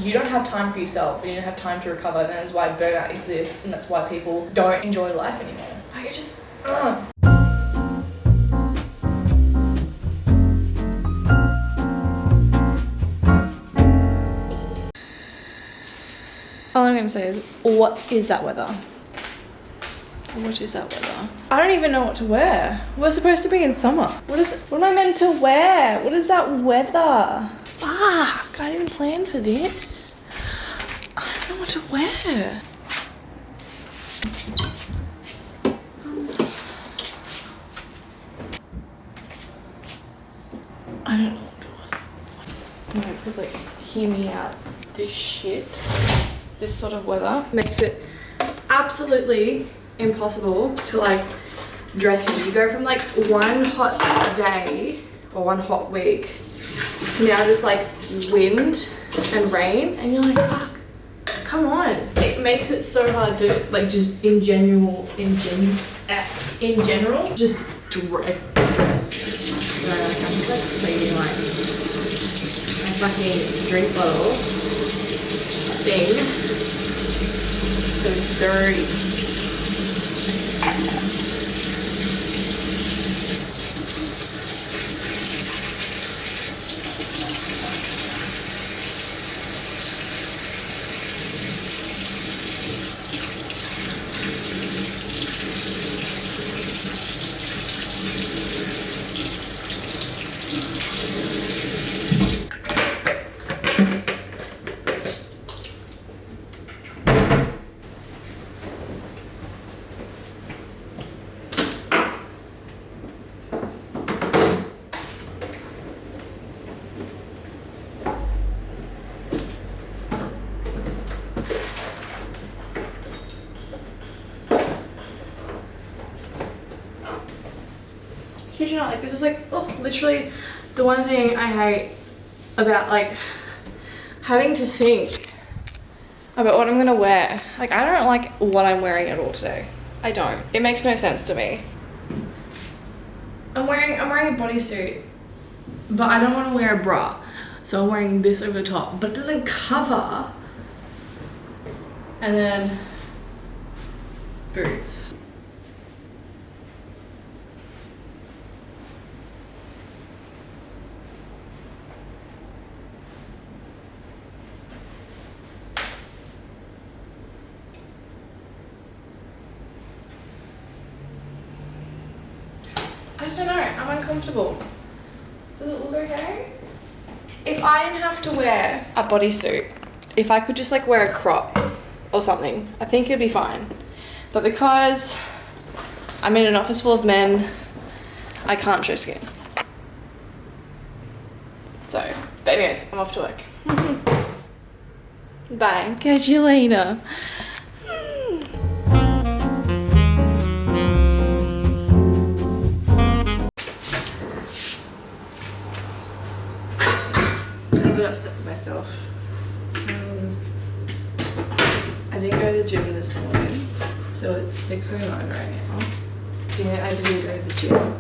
You don't have time for yourself, you don't have time to recover, and that's why burnout exists, and that's why people don't enjoy life anymore. Like, it just, All I'm gonna say is, what is that weather? What is that weather? I don't even know what to wear. We're supposed to be in summer. What am I meant to wear? What is that weather? Fuck, I didn't plan for this. I don't know what to wear. I don't know what to wear. No, because like, hear me out. This shit, this sort of weather makes it absolutely impossible to like dress in. You go from like one hot day or one hot week to now just like wind and rain, and you're like, fuck, come on. It makes it so hard to like just in general just dress. So like, I'm just like cleaning like my fucking drink bottle thing. So dirty. Kid you not, like this is like, oh, literally the one thing I hate about like having to think about what I'm gonna wear. Like, I don't like what I'm wearing at all today. I don't. It makes no sense to me. I'm wearing a bodysuit, but I don't want to wear a bra, so I'm wearing this over the top, but it doesn't cover. And then boots. I just don't know, I'm uncomfortable. Does it look okay? If I didn't have to wear a bodysuit, if I could just like wear a crop or something, I think it'd be fine. But because I'm in an office full of men, I can't show skin. So, but anyways, I'm off to work. Bye, catch you later. Upset with myself. I didn't go to the gym this morning, so it's 6:09 right now. Yeah, I didn't go to the gym.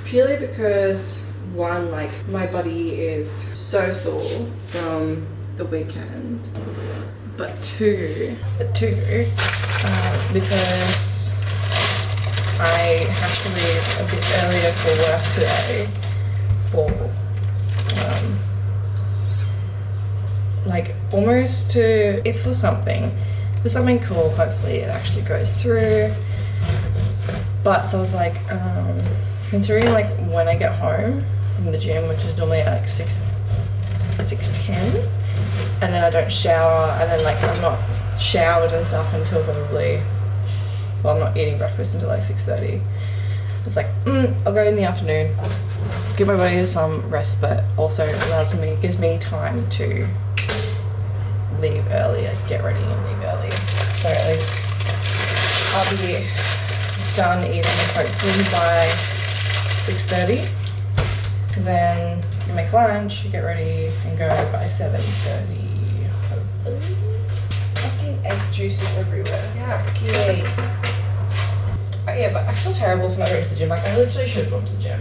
Purely because one, like my body is so sore from the weekend, but two, because I have to leave a bit earlier for work today for like almost to, it's for something cool. Hopefully it actually goes through. But so I was like, considering like when I get home from the gym, which is normally at like 6:10, and then I don't shower, and then like I'm not showered and stuff until probably, well, I'm not eating breakfast until like 6:30. It's like, I'll go in the afternoon, give my body some rest, but also gives me time to leave early, like get ready and leave early. So at least I'll be done eating hopefully by 6:30, because then you make lunch, get ready and go by 7:30 hopefully. Fucking egg juices everywhere. Yeah. But yeah, but I feel terrible for not going to the gym. Like, I literally should have gone to the gym.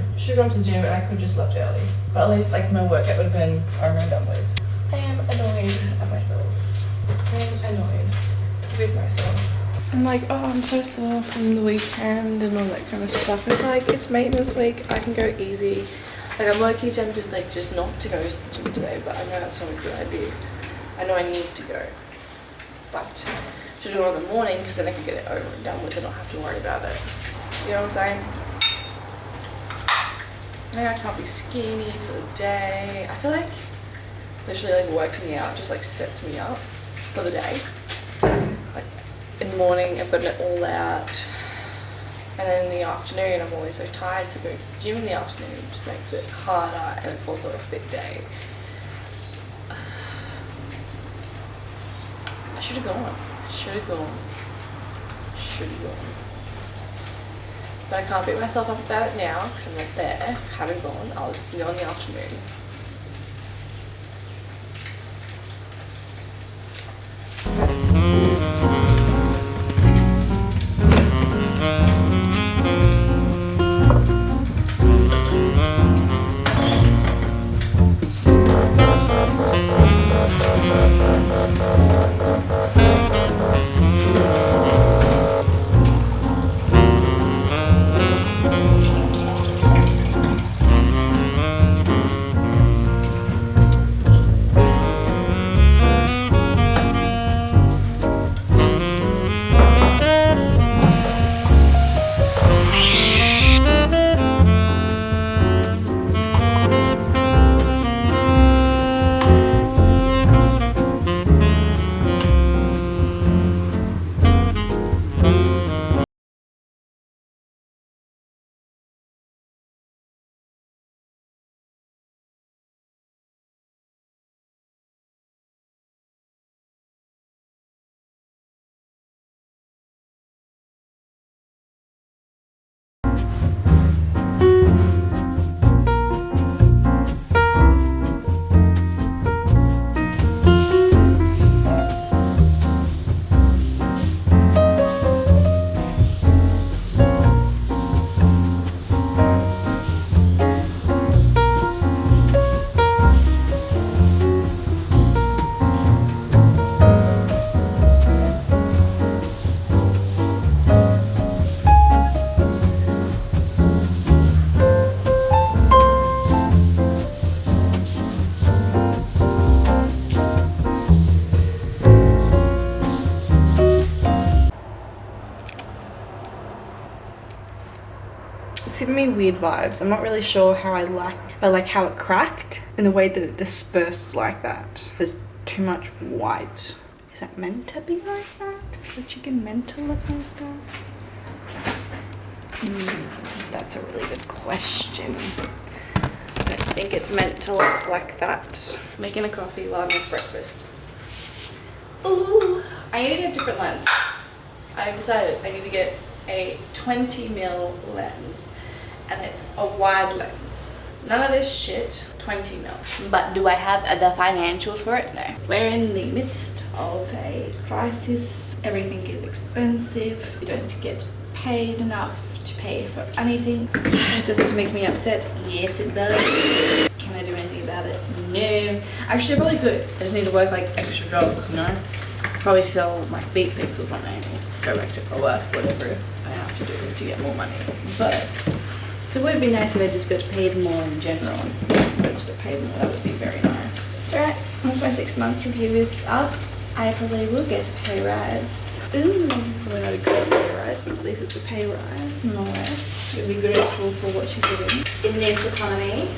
And I could have just left early. But at least, like, my workout would have been over and done with. I like, oh, I'm so sore from the weekend and all that kind of stuff. It's like, it's maintenance week, I can go easy. Like, I'm low-key tempted, like, just not to go to the gym today, but I know that's not a good idea. I know I need to go, but to do it in the morning because then I can get it over and done with and not have to worry about it. You know what I'm saying? Maybe I can't be skinny for the day. I feel like literally like working out just like sets me up for the day. Like in the morning I've gotten it all out, and then in the afternoon I'm always so tired, so going to the gym in the afternoon just makes it harder, and it's also a fit day. I should have gone. But I can't beat myself up about it now because I'm not there, haven't gone. I'll go in the afternoon. It's giving me weird vibes. I'm not really sure how I like how it cracked and the way that it dispersed like that. There's too much white. Is that meant to be like that? Is the chicken meant to look like that? That's a really good question. I think it's meant to look like that. Making a coffee while I make breakfast. Ooh, I need to get a different lens. I decided I need to get a 20mm lens, and it's a wide lens. None of this shit, 20mm. But do I have the financials for it? No. We're in the midst of a crisis. Everything is expensive. You don't get paid enough to pay for anything. Does it make me upset? Yes, it does. Can I do anything about it? No. Actually, I probably could. I just need to work like extra jobs, you know? Probably sell my feet pics or something. Go back to co-work, whatever I have to do to get more money. But it would be nice if I just got paid more in general. If I just got paid more, that would be very nice. It's alright. Once my 6-month review is up, I probably will get a pay rise. Ooh, probably not a great pay rise, but at least it's a pay rise, nonetheless. It would be grateful for what you're doing in this economy.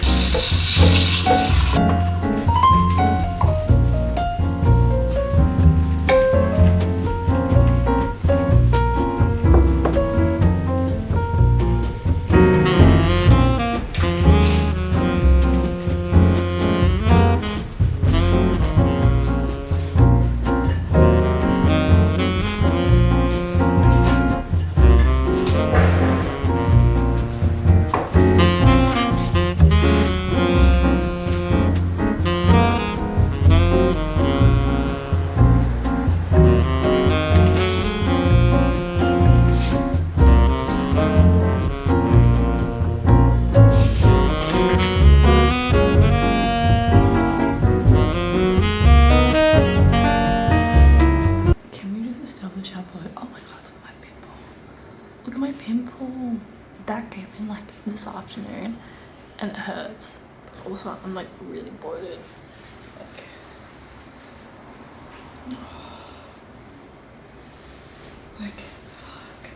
this afternoon and it hurts. But also I'm like really bloated. Like fuck.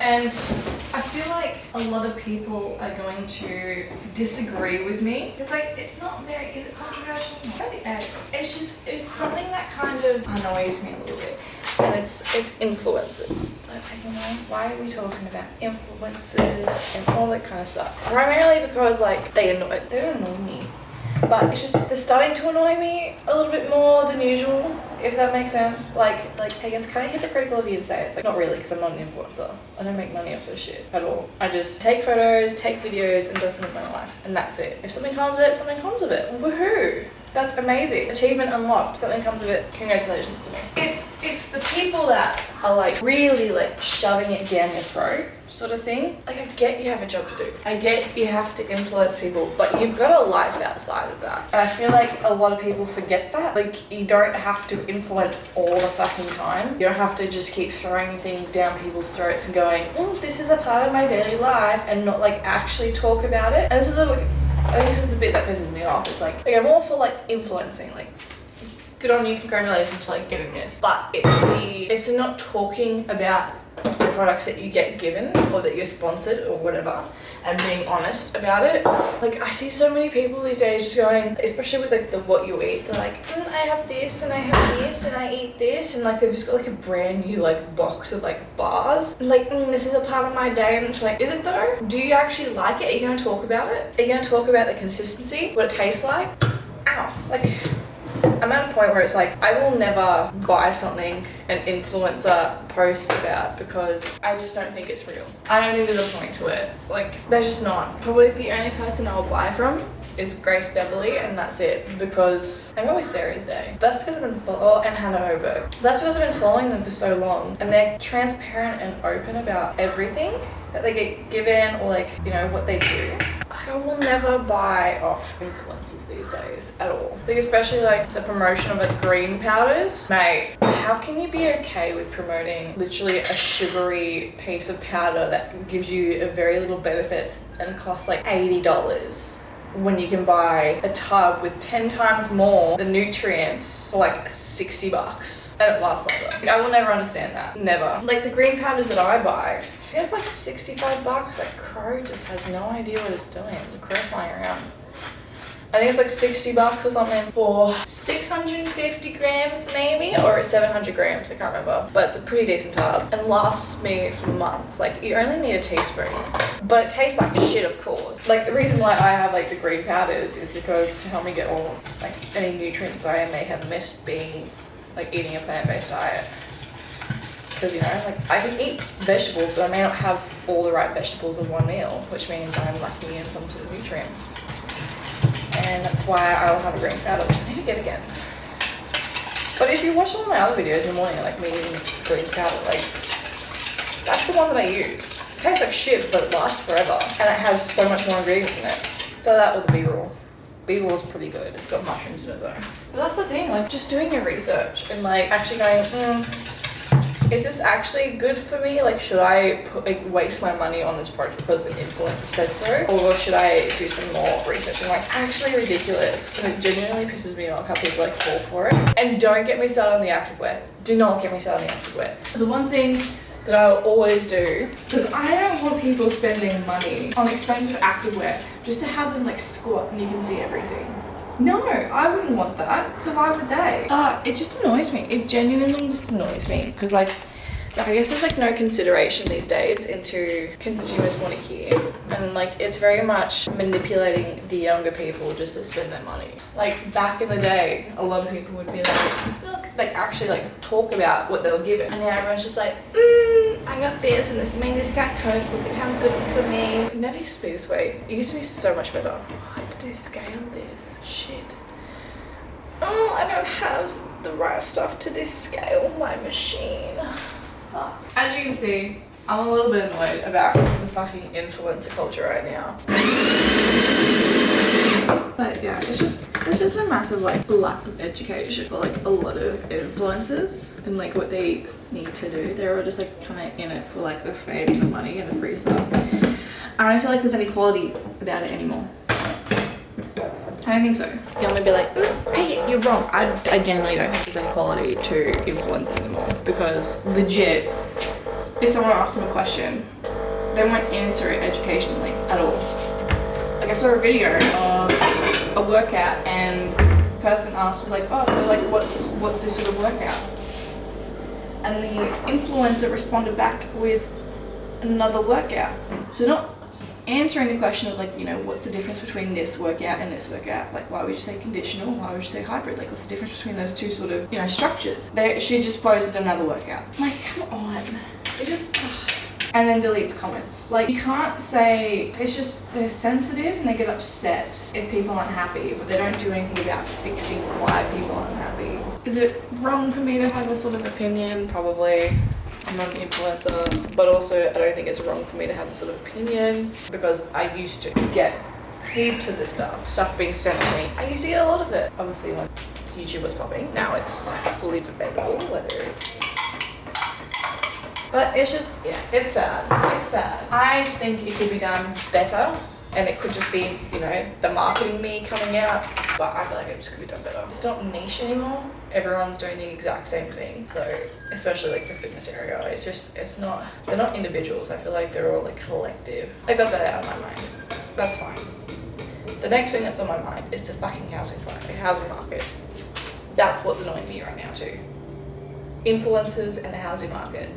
And I feel like a lot of people are going to disagree with me. It's like, it's not very, is it controversial? No. It's something that kind of annoys me a little bit. And it's influencers. Like, you know, why are we talking about influencers and all that kind of stuff? Primarily because like, they don't annoy me. But it's just, they're starting to annoy me a little bit more than usual, if that makes sense. Like Pagans, kind of hypocritical of you to say it's like, not really, because I'm not an influencer. I don't make money off this shit at all. I just take photos, take videos, and document my life, and that's it. If something comes of it, something comes of it. Woohoo! That's amazing. Achievement unlocked. Something comes of it. Congratulations to me. It's the people that are like really like shoving it down your throat sort of thing. Like, I get you have a job to do. I get you have to influence people, but you've got a life outside of that. And I feel like a lot of people forget that. Like, you don't have to influence all the fucking time. You don't have to just keep throwing things down people's throats and going, this is a part of my daily life, and not like actually talk about it. And this is I think this is the bit that pisses me off. It's like I'm all for like influencing, like good on you, congratulations for like getting this. But it's not talking about the products that you get given or that you're sponsored or whatever, and being honest about it. Like, I see so many people these days just going, especially with like the what you eat, they're like, I have this and I have this and I eat this, and like they've just got like a brand new like box of like bars, and like this is a part of my day, and it's like, is it though? Do you actually like it? Are you going to talk about it? Are you going to talk about the consistency, what it tastes like? Ow, like I'm at a point where it's like, I will never buy something an influencer posts about, because I just don't think it's real. I don't think there's a point to it. Like, there's just not. Probably the only person I'll buy from is Grace Beverly, and that's it, because I'm always Sarah's Day. That's because I've been and Hannah Oberg. That's because I've been following them for so long, and they're transparent and open about everything that they get given, or like, you know, what they do. I will never buy off influencers these days at all. Like, especially like the promotion of like green powders. Mate, how can you be okay with promoting literally a sugary piece of powder that gives you a very little benefits and costs like $80 when you can buy a tub with 10 times more the nutrients for like $60 and it lasts longer? Like, I will never understand that. Never. Like, the green powders that I buy, it's like $65. Like, Crow just has no idea what it's doing. There's a crow flying around. I think it's like 60 bucks or something for 650 grams maybe, or 700 grams, I can't remember. But it's a pretty decent tub and lasts me for months. Like you only need a teaspoon, but it tastes like shit, of course. Like the reason why I have like the green powders is because to help me get all like any nutrients that I may have missed being like eating a plant-based diet. Because you know, like I can eat vegetables, but I may not have all the right vegetables in one meal, which means I'm lacking in some sort of nutrient. And that's why I will have a greens powder, which I need to get again. But if you watch all my other videos in the morning, like me eating greens powder, like that's the one that I use. It tastes like shit, but it lasts forever, and it has so much more ingredients in it. So that with the B-roll. B-roll is pretty good. It's got mushrooms in it though. But that's the thing, like just doing your research and like actually going, is this actually good for me? Like, should I waste my money on this product because an influencer said so? Or should I do some more research? And like, actually ridiculous. And it genuinely pisses me off how people like fall for it. And don't get me started on the activewear. Do not get me started on the activewear. The one thing that I will always do, because I don't want people spending money on expensive activewear just to have them like squat and you can see everything. No, I wouldn't want that. So why would they? It just annoys me. It genuinely just annoys me because like I guess there's like no consideration these days into consumers want to hear, and like it's very much manipulating the younger people just to spend their money. Like back in the day, a lot of people would be like, look, like actually like talk about what they were given, and now everyone's just like, I got this and this made this cat coat. Look at how good it looks at me. It never used to be this way. It used to be so much better. Why did they scale this? Shit. Oh, I don't have the right stuff to descale my machine. As you can see, I'm a little bit annoyed about the fucking influencer culture right now. But yeah, it's just a massive like lack of education for like a lot of influencers and like what they need to do. They're all just like kind of in it for like the fame and the money and the free stuff. I don't feel like there's any quality about it anymore. I don't think so. You're gonna be like, hey, you're wrong. I genuinely don't think there's any quality to influence anymore, because legit, if someone asks them a question, they won't answer it educationally at all. Like I saw a video of a workout and the person asked was like, oh, so like what's this sort of workout? And the influencer responded back with another workout. So not answering the question of like, you know, what's the difference between this workout and this workout? Like, why would you say conditional? Why would you say hybrid? Like, what's the difference between those two sort of, you know, structures? She just posted another workout. Like, come on. It just, and then deletes comments. Like, you can't say, it's just, they're sensitive and they get upset if people aren't happy, but they don't do anything about fixing why people aren't happy. Is it wrong for me to have a sort of opinion? Probably. I'm not an influencer, but also I don't think it's wrong for me to have a sort of opinion, because I used to get heaps of this stuff being sent to me. I used to get a lot of it. Obviously when YouTube was popping, now it's fully debatable whether it's, but it's just, yeah, it's sad. It's sad. I just think it could be done better, and it could just be, you know, the marketing me coming out, but I feel like it just could be done better. It's not niche anymore. Everyone's doing the exact same thing. So especially like the fitness area, it's just, it's not, they're not individuals. I feel like they're all like collective. I got that out of my mind. That's fine. The next thing that's on my mind is the fucking housing market. That's what's annoying me right now too. Influencers and the housing market.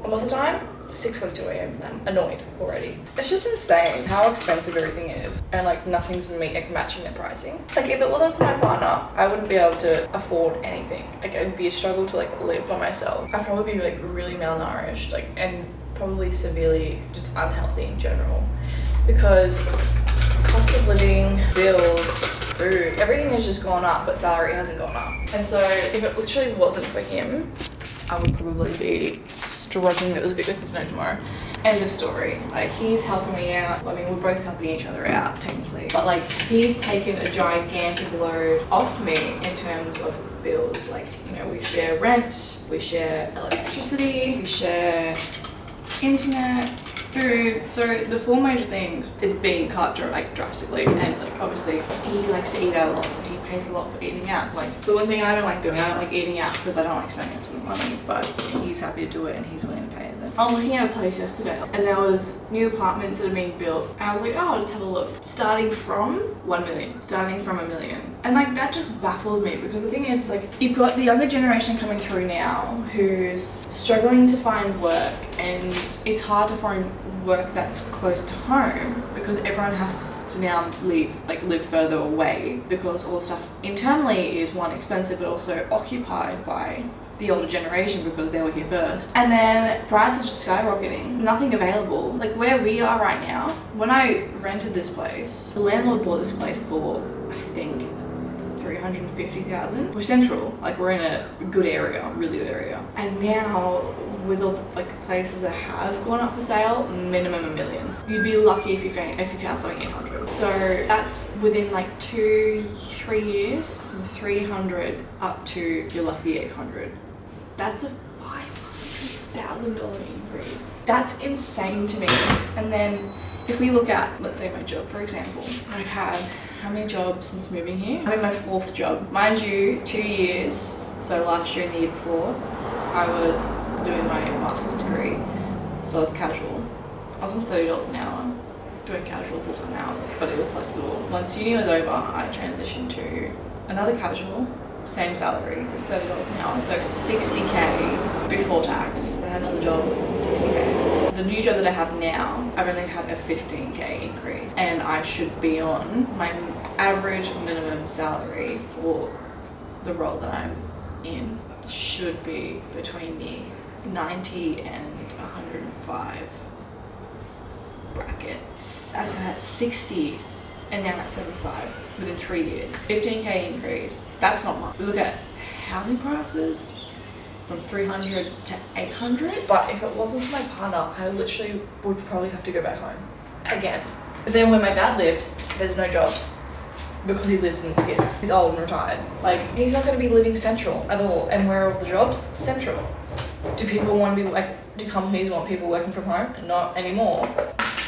And most of the time, 6:42 a.m. I'm annoyed already. It's just insane how expensive everything is, and like nothing's matching the pricing. Like if it wasn't for my partner, I wouldn't be able to afford anything. Like it'd be a struggle to like live by myself. I'd probably be like really malnourished, like, and probably severely just unhealthy in general, because cost of living, bills, food, everything has just gone up, but salary hasn't gone up. And so if it literally wasn't for him, I would probably be struggling a little bit with this no tomorrow. End of story. Like, he's helping me out. I mean, we're both helping each other out, technically. But like, he's taken a gigantic load off me in terms of bills. Like, you know, we share rent, we share electricity, we share internet, Food. So the 4 major things is being cut drastically, and like obviously he likes to eat out a lot, so he pays a lot for eating out. Like the one thing I don't like doing, I don't like eating out because I don't like spending that sort of money, but he's happy to do it and he's willing to pay it then. I was looking at a place yesterday and there was new apartments that are being built, and I was like, oh, let's have a look. Starting from 1 million, starting from $1 million. And like that just baffles me, because the thing is, like, you've got the younger generation coming through now who's struggling to find work, and it's hard to find work that's close to home because everyone has to now live further away, because all the stuff internally is, one, expensive, but also occupied by the older generation because they were here first. And then prices just skyrocketing, nothing available. Like where we are right now, when I rented this place, the landlord bought this place for, I think, 350,000. We're central, like we're in a good area, really good area. And now with all the like places that have gone up for sale, minimum $1 million. You'd be lucky if you found something 800. So that's within like 2-3 years, from 300 up to, if you're lucky, 800. That's a $500,000 increase. That's insane to me. And then if we look at, let's say my job, for example, I've had how many jobs since moving here? I'm in my 4th job. Mind you, 2 years, so last year and the year before, I was doing my master's degree, so I was casual. I was on $30 an hour, doing casual full-time hours, but it was flexible. Once uni was over, I transitioned to another casual, same salary, $30 an hour, so 60K before tax. I had another job, 60K. The new job that I have now, I've only had a 15K increase, and I should be on my average minimum salary for the role that I'm in should be between the 90 and 105 bracket. I said at 60 and now at 75 within 3 years. 15K increase, that's not much. We look at housing prices from 300 to 800. But if it wasn't for my partner, I literally would probably have to go back home again. But then where my dad lives, there's no jobs because he lives in Skids. He's old and retired. Like, he's not going to be living central at all. And where are all the jobs? Central. Do people want to be like, do companies want people working from home? Not anymore.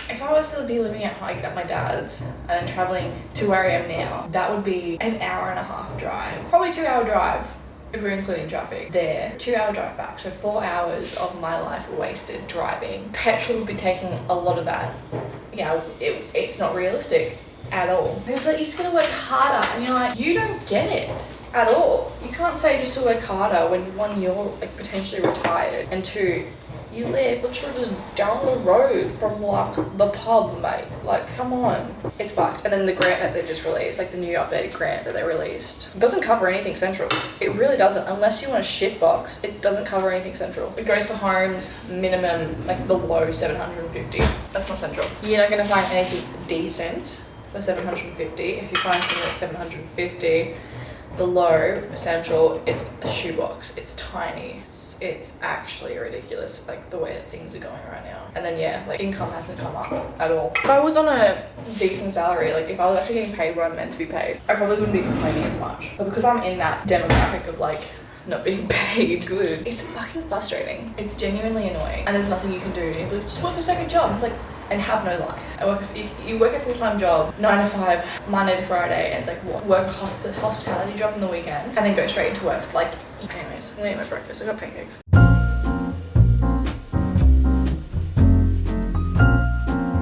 If I was to be living at my dad's and then traveling to where I am now, that would be an hour and a half drive. Probably 2-hour drive if we're including traffic there. 2-hour drive back, so 4 hours of my life wasted driving. Petrol would be taking a lot of that. Yeah, it's not realistic at all. It's like, you're just gonna work harder, and you're like, you don't get it at all. You can't say just to work harder when, one, you're like potentially retired, and 2, you live literally just down the road from like the pub, mate. Like, come on. It's fucked. And then the grant that they just released, like the new updated grant that they released, doesn't cover anything central. It really doesn't. Unless you want a shit box, it doesn't cover anything central. It goes for homes minimum like below 750. That's not central. You're not gonna find anything decent for 750. If you find something that's 750 below central, it's a shoebox. It's tiny. It's actually ridiculous, like the way that things are going right now. And then yeah, like income hasn't come up at all. If I was on a decent salary, like if I was actually getting paid what I'm meant to be paid, I probably wouldn't be complaining as much. But because I'm in that demographic of like not being paid good, it's fucking frustrating. It's genuinely annoying, and there's nothing you can do. You're like, just work a second job. It's like, and have no life. You work a full-time job, 9 to 5, Monday to Friday, and it's like, what? Work a hospitality job on the weekend, and then go straight into work. Like, anyways, I'm gonna eat my breakfast. I got pancakes.